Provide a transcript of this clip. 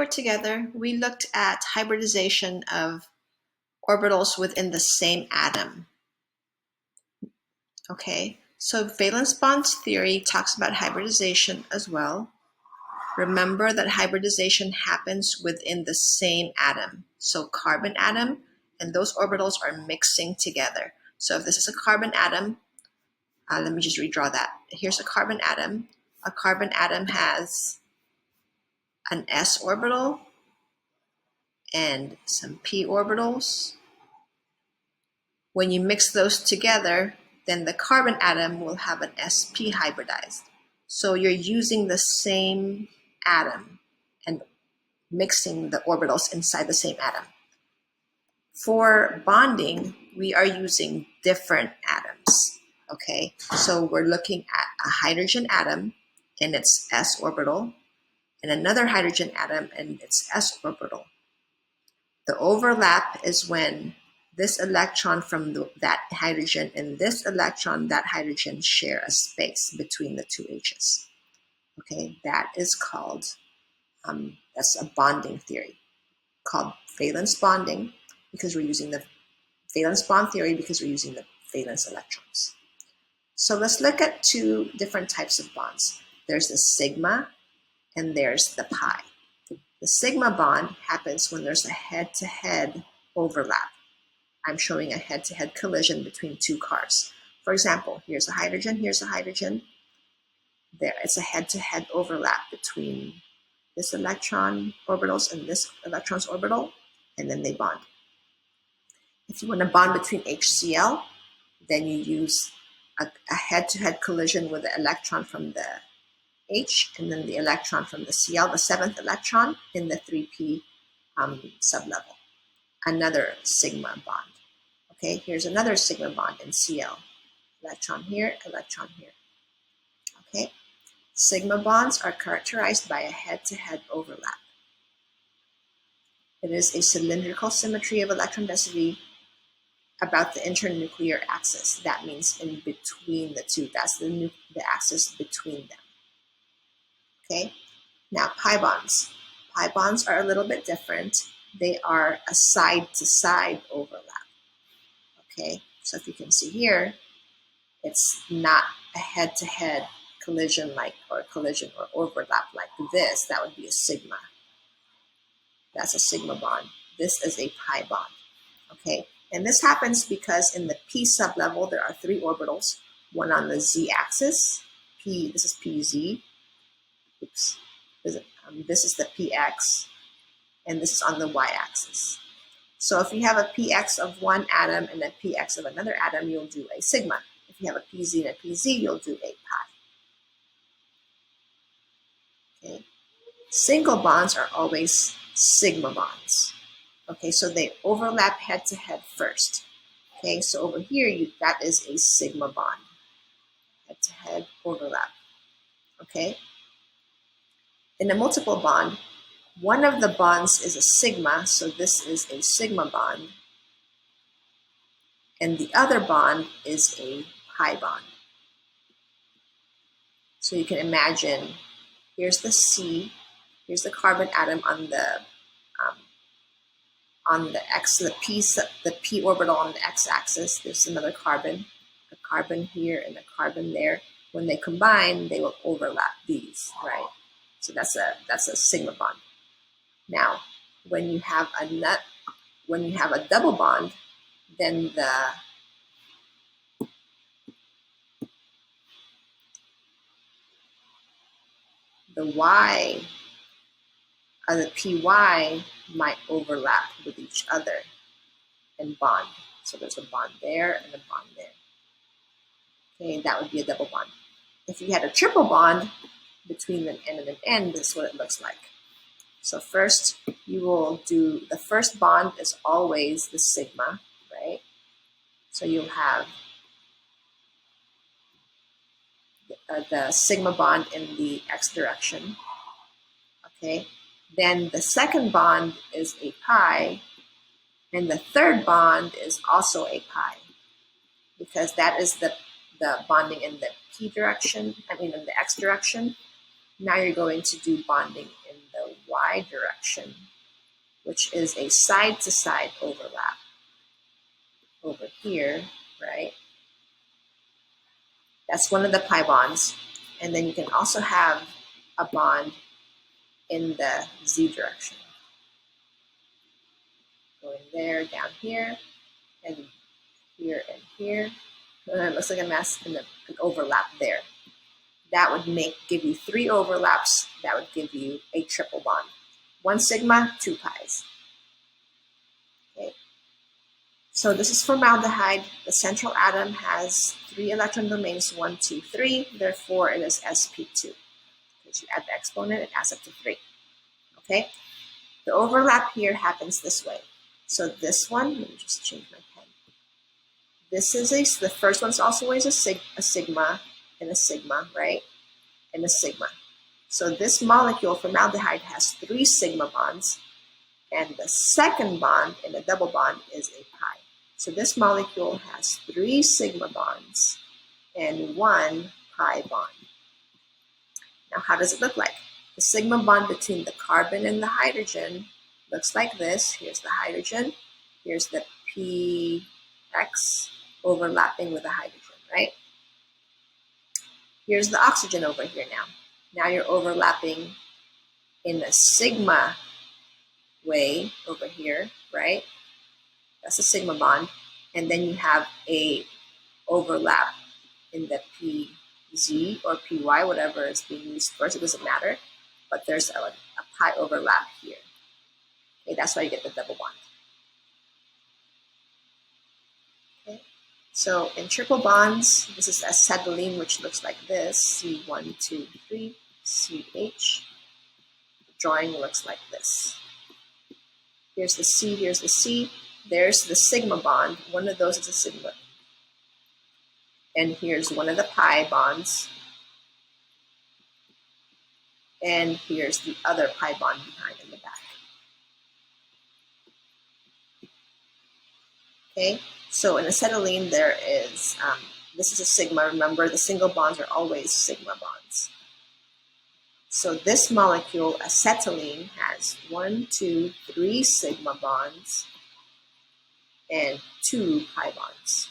Together, we looked at hybridization of orbitals within the same atom. Okay, so valence bonds theory talks about hybridization as well. Remember that hybridization happens within the same atom. So carbon atom and those orbitals are mixing together. So if this is a carbon atom, let me just redraw that. Here's a carbon atom. A carbon atom has an s orbital and some p orbitals. When you mix those together, then the carbon atom will have an sp hybridized. So you're using the same atom and mixing the orbitals inside the same atom. For bonding, we are using different atoms. Okay, so we're looking at a hydrogen atom and its s orbital, and another hydrogen atom and its s orbital. The overlap is when this electron from that hydrogen and this electron, that hydrogen share a space between the two H's. Okay, that is called, that's a bonding theory called valence bonding, because we're using the valence bond theory because we're using the valence electrons. So let's look at two different types of bonds. There's the sigma and there's the pi. The sigma bond happens when there's a head-to-head overlap. I'm showing a head-to-head collision between two cars. For example, here's a hydrogen, here's a hydrogen. There, it's a head-to-head overlap between this electron orbitals and this electron's orbital, and then they bond. If you want to bond between HCl, then you use a head-to-head collision with the electron from the H and then the electron from the Cl, the seventh electron in the 3p sublevel. Another sigma bond. Okay, here's another sigma bond in Cl. Electron here, electron here. Okay, sigma bonds are characterized by a head-to-head overlap. It is a cylindrical symmetry of electron density about the internuclear axis. That means in between the two. That's the axis between them. Okay, now pi bonds. Pi bonds are a little bit different. They are a side-to-side overlap. Okay, so if you can see here, it's not a head-to-head collision or overlap like this. That would be a sigma. That's a sigma bond. This is a pi bond. Okay, and this happens because in the p sublevel there are three orbitals, one on the z-axis, this is pz. Oops. This is the px, and this is on the y-axis. So if you have a px of one atom and a px of another atom, you'll do a sigma. If you have a pz and a pz, you'll do a pi. Okay. Single bonds are always sigma bonds. Okay, so they overlap head-to-head first. Okay, so over here, that is a sigma bond. Head-to-head overlap. Okay. In a multiple bond, one of the bonds is a sigma, so this is a sigma bond, and the other bond is a pi bond. So you can imagine, here's the C, here's the carbon atom on the p orbital on the x-axis. There's another carbon, a carbon here and a carbon there. When they combine, they will overlap these, right? So that's a sigma bond. Now, when you have a double bond, then the y or the py might overlap with each other and bond. So there's a bond there and a bond there. Okay, that would be a double bond. If you had a triple bond between an N and an N, this is what it looks like. So first, you will do, the first bond is always the sigma, right? So you'll have the sigma bond in the x direction, okay? Then the second bond is a pi, and the third bond is also a pi, because that is the bonding in the p direction, in the x direction. Now you're going to do bonding in the Y direction, which is a side-to-side overlap over here, right? That's one of the pi bonds. And then you can also have a bond in the Z direction. Going there, down here, and here and here. It looks like a mess and an overlap there. That would give you 3 overlaps. That would give you a triple bond. 1 sigma, 2 pi's. Okay. So this is formaldehyde. The central atom has 3 electron domains, 1, 2, 3. Therefore, it is sp2. Because you add the exponent, it adds up to 3. Okay. The overlap here happens this way. So this one, let me just change my pen. This is the first one's also always a sigma and a sigma, right? And a sigma. So this molecule, formaldehyde, has 3 sigma bonds, and the second bond in a double bond is a pi. So this molecule has 3 sigma bonds and 1 pi bond. Now, how does it look like? The sigma bond between the carbon and the hydrogen looks like this. Here's the hydrogen. Here's the px overlapping with the hydrogen, right? Here's the oxygen over here now. Now you're overlapping in a sigma way over here, right? That's a sigma bond. And then you have a overlap in the pz or py, whatever is being used first, it doesn't matter. But there's a pi overlap here. Okay, that's why you get the double bond. Okay. So in triple bonds, this is acetylene, which looks like this, C1, 2, 3, CH. The drawing looks like this. Here's the C, here's the C. There's the sigma bond. One of those is a sigma. And here's one of the pi bonds. And here's the other pi bond behind in the back. Okay, so in acetylene there is, this is a sigma. Remember, the single bonds are always sigma bonds. So this molecule, acetylene, has 1, 2, 3 sigma bonds and 2 pi bonds.